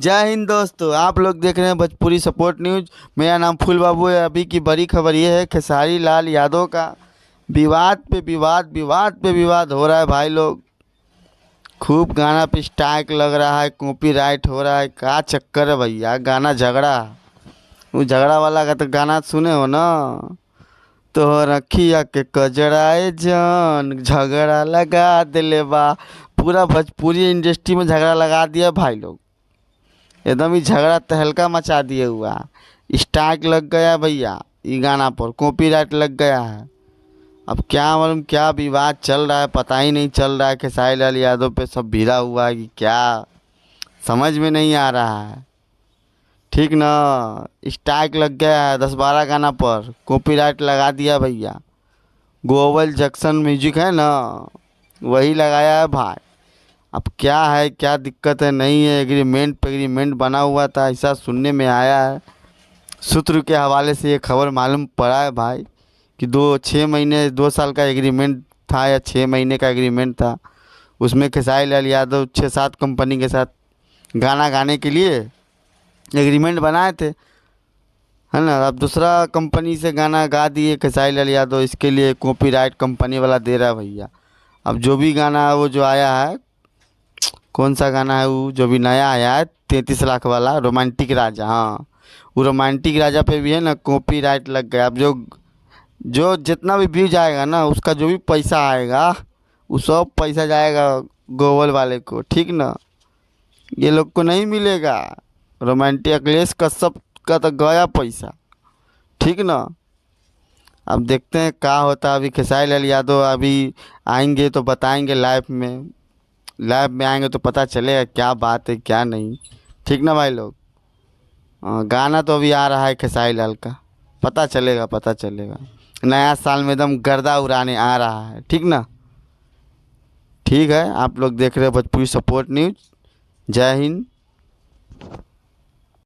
जय हिंद दोस्तों, आप लोग देख रहे हैं भोजपुरी सपोर्ट न्यूज। मेरा नाम फूल बाबू है। अभी की बड़ी खबर ये है, खेसारी लाल यादव का विवाद पे विवाद, विवाद पे विवाद हो रहा है भाई लोग। खूब गाना पे स्ट्राइक लग रहा है, कॉपीराइट हो रहा है। क्या चक्कर है भैया? गाना झगड़ा, वो झगड़ा वाला का तो गाना सुने हो ना। तो रखिया के कजराए जान झगड़ा लगा दिले बा। पूरा भोजपुरी इंडस्ट्री में झगड़ा लगा दिया भाई लोग। एकदम ही झगड़ा तहलका मचा दिए हुआ। स्ट्राइक लग गया भैया, ये गाना पर कॉपीराइट लग गया है। अब क्या मालूम क्या विवाद चल रहा है, पता ही नहीं चल रहा है। खेसारी लाल यादव पे सब भिड़ा हुआ है कि क्या, समझ में नहीं आ रहा है। ठीक ना, स्ट्राइक लग गया है 10-12 गाना पर, कॉपीराइट लगा दिया भैया। ग्लोबल जंक्शन म्यूजिक है ना, वही लगाया है भाई। अब क्या है, क्या दिक्कत है, नहीं है। एग्रीमेंट पे एग्रीमेंट बना हुआ था, ऐसा सुनने में आया है। सूत्र के हवाले से ये खबर मालूम पड़ा है भाई कि 6 महीने 2 साल का एग्रीमेंट था या 6 महीने का एग्रीमेंट था। उसमें खेसारी लाल यादव 6-7 कंपनी के साथ गाना गाने के लिए एग्रीमेंट बनाए थे, है ना। अब दूसरा कंपनी से गाना गा दिए खेसारी लाल यादव, इसके लिए कॉपीराइट कंपनी वाला दे रहा है भैया। अब जो भी गाना है वो जो आया है, कौन सा गाना है वो जो भी नया आया है 33 लाख वाला, रोमांटिक राजा, हाँ, वो रोमांटिक राजा पे भी है ना कॉपीराइट लग गया। अब जो जो जितना भी व्यूज आएगा ना, उसका जो भी पैसा आएगा वो सब पैसा जाएगा गोवल वाले को, ठीक ना। ये लोग को नहीं मिलेगा। रोमांटिक अखिलेश कश्यप का तो गया पैसा, ठीक ना। अब देखते हैं क्या होता है। अभी खेसारी लाल यादव अभी आएंगे तो बताएंगे लाइव में, लाइव में आएंगे तो पता चलेगा क्या बात है क्या नहीं, ठीक ना भाई लोग। गाना तो अभी आ रहा है खेसारी लाल का, पता चलेगा पता चलेगा। नया साल में एकदम गर्दा उड़ाने आ रहा है, ठीक ना। ठीक है, आप लोग देख रहे हो भोजपुरी सपोर्ट न्यूज। जय हिंद।